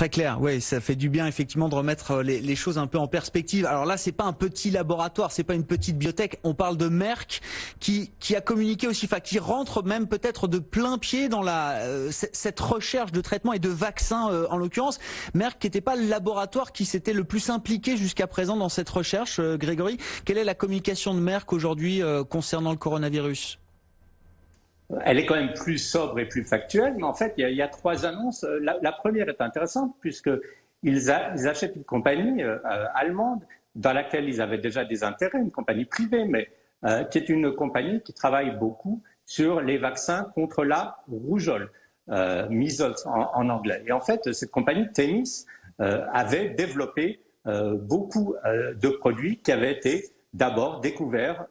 Très clair, oui, ça fait du bien effectivement de remettre les choses un peu en perspective. Alors là, c'est pas un petit laboratoire, c'est pas une petite biotech. On parle de Merck qui a communiqué aussi, enfin qui rentre même peut-être de plein pied dans cette recherche de traitement et de vaccins en l'occurrence. Merck qui n'était pas le laboratoire qui s'était le plus impliqué jusqu'à présent dans cette recherche. Grégory, quelle est la communication de Merck aujourd'hui concernant le coronavirus ? Elle est quand même plus sobre et plus factuelle, mais en fait, il y a trois annonces. La première est intéressante puisqu'ils achètent une compagnie allemande dans laquelle ils avaient déjà des intérêts, une compagnie privée, mais qui est une compagnie qui travaille beaucoup sur les vaccins contre la rougeole, measles en anglais. Et en fait, cette compagnie, Themis, avait développé beaucoup de produits qui avaient été d'abord découverts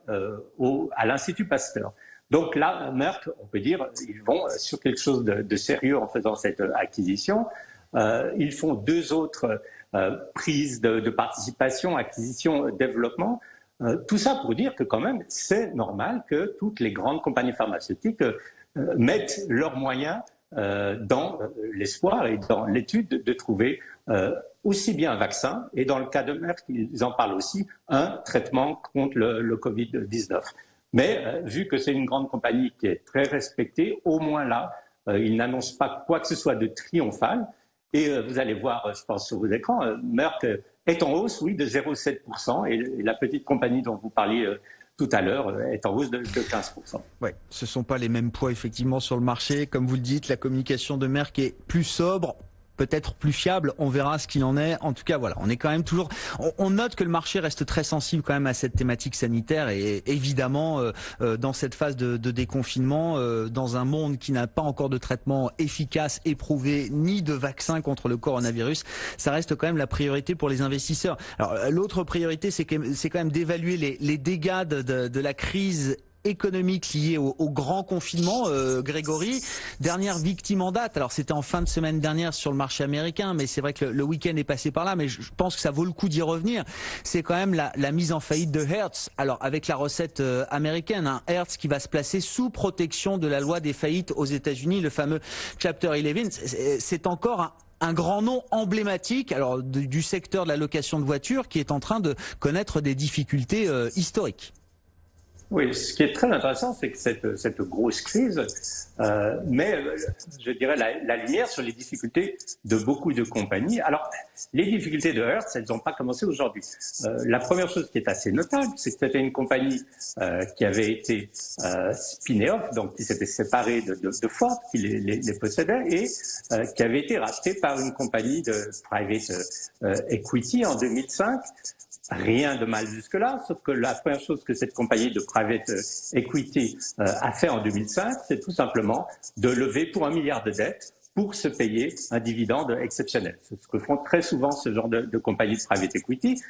à l'Institut Pasteur. Donc là, Merck, on peut dire, ils vont sur quelque chose de sérieux en faisant cette acquisition. Ils font deux autres prises de participation, acquisition, développement. Tout ça pour dire que quand même, c'est normal que toutes les grandes compagnies pharmaceutiques mettent leurs moyens dans l'espoir et dans l'étude de trouver aussi bien un vaccin, et dans le cas de Merck, ils en parlent aussi, un traitement contre le Covid-19. Mais vu que c'est une grande compagnie qui est très respectée, au moins là, ils n'annoncent pas quoi que ce soit de triomphal. Et vous allez voir, je pense, sur vos écrans, Merck est en hausse, oui, de 0,7%. Et la petite compagnie dont vous parliez tout à l'heure est en hausse de 15%. Ouais, ce ne sont pas les mêmes poids effectivement sur le marché. Comme vous le dites, la communication de Merck est plus sobre, peut-être plus fiable, on verra ce qu'il en est. En tout cas, voilà, on est quand même toujours... On note que le marché reste très sensible quand même à cette thématique sanitaire et évidemment, dans cette phase de déconfinement, dans un monde qui n'a pas encore de traitement efficace, éprouvé, ni de vaccin contre le coronavirus, ça reste quand même la priorité pour les investisseurs. Alors, l'autre priorité, c'est quand même d'évaluer les dégâts de la crise économique liée au grand confinement. Grégory, dernière victime en date, alors c'était en fin de semaine dernière sur le marché américain, mais c'est vrai que le week-end est passé par là, mais je pense que ça vaut le coup d'y revenir, c'est quand même la mise en faillite de Hertz, alors avec la recette américaine, hein, Hertz qui va se placer sous protection de la loi des faillites aux États-Unis, le fameux Chapter 11, c'est encore un grand nom emblématique alors du secteur de la location de voitures qui est en train de connaître des difficultés historiques. Oui, ce qui est très intéressant, c'est que cette grosse crise met, je dirais, la lumière sur les difficultés de beaucoup de compagnies. Alors, les difficultés de Hertz, elles n'ont pas commencé aujourd'hui. La première chose qui est assez notable, c'est que c'était une compagnie qui avait été spin-off, donc qui s'était séparée de Ford, qui les possédait, et qui avait été rachetée par une compagnie de private equity en 2005. Rien de mal jusque-là, sauf que la première chose que cette compagnie de private equity a fait en 2005, c'est tout simplement de lever pour 1 milliard de dettes pour se payer un dividende exceptionnel. C'est ce que font très souvent ce genre de compagnies de private equity.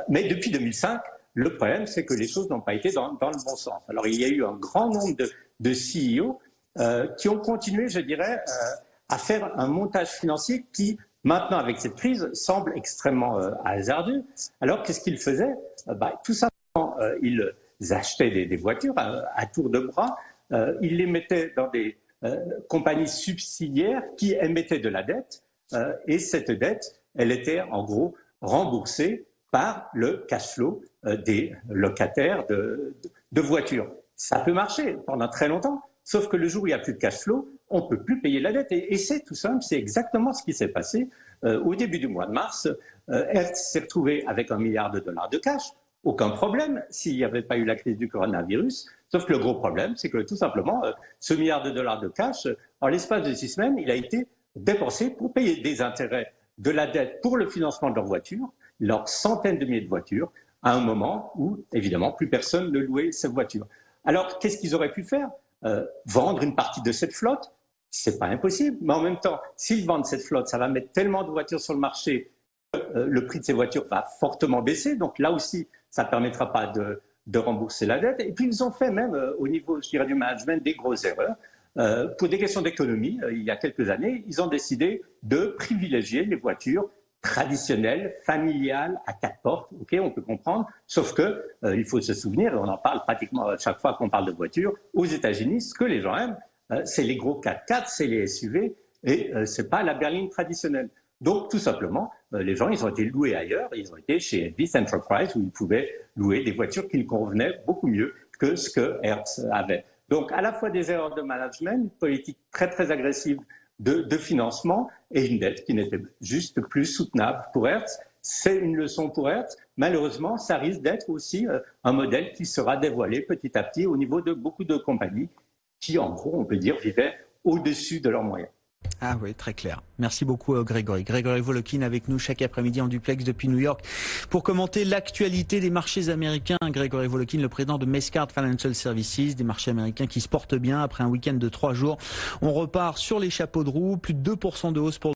Mais depuis 2005, le problème, c'est que les choses n'ont pas été dans le bon sens. Alors, il y a eu un grand nombre de CEO qui ont continué, je dirais, à faire un montage financier qui, maintenant, avec cette crise, semble extrêmement hasardeux. Alors, qu'est-ce qu'ils faisaient? Tout simplement, ils achetaient des voitures à tour de bras, ils les mettaient dans des compagnies subsidiaires qui émettaient de la dette, et cette dette, elle était en gros remboursée par le cash flow des locataires de voitures. Ça peut marcher pendant très longtemps, sauf que le jour où il n'y a plus de cash flow, on ne peut plus payer la dette. Et c'est tout simple, c'est exactement ce qui s'est passé au début du mois de mars. Hertz s'est retrouvé avec $1 milliard de cash. Aucun problème s'il n'y avait pas eu la crise du coronavirus. Sauf que le gros problème, c'est que tout simplement, ce $1 milliard de cash, en l'espace de 6 semaines, il a été dépensé pour payer des intérêts de la dette pour le financement de leurs voitures, leurs centaines de milliers de voitures, à un moment où, évidemment, plus personne ne louait ces voitures. Alors, qu'est-ce qu'ils auraient pu faire? Vendre une partie de cette flotte? C'est pas impossible, mais en même temps, s'ils vendent cette flotte, ça va mettre tellement de voitures sur le marché que le prix de ces voitures va fortement baisser. Donc là aussi, ça ne permettra pas de rembourser la dette. Et puis ils ont fait même au niveau, je dirais, du management des grosses erreurs. Pour des questions d'économie, il y a quelques années, ils ont décidé de privilégier les voitures traditionnelles, familiales, à 4 portes. Ok, on peut comprendre. Sauf que il faut se souvenir, et on en parle pratiquement à chaque fois qu'on parle de voitures, aux États-Unis, ce que les gens aiment, c'est les gros 4x4, c'est les SUV, et c'est pas la berline traditionnelle. Donc, tout simplement, les gens, ils ont été loués ailleurs. Ils ont été chez This Enterprise, où ils pouvaient louer des voitures qui leur convenaient beaucoup mieux que ce que Hertz avait. Donc, à la fois des erreurs de management, une politique très, très agressive de financement et une dette qui n'était juste plus soutenable pour Hertz. C'est une leçon pour Hertz. Malheureusement, ça risque d'être aussi un modèle qui sera dévoilé petit à petit au niveau de beaucoup de compagnies qui, en gros, on peut dire, vivaient au-dessus de leurs moyens. Ah oui, très clair. Merci beaucoup Grégory. Grégory Volokin avec nous chaque après-midi en duplex depuis New York pour commenter l'actualité des marchés américains. Grégory Volokin, le président de Mescard Financial Services, des marchés américains qui se portent bien après un week-end de 3 jours. On repart sur les chapeaux de roue, plus de 2% de hausse pour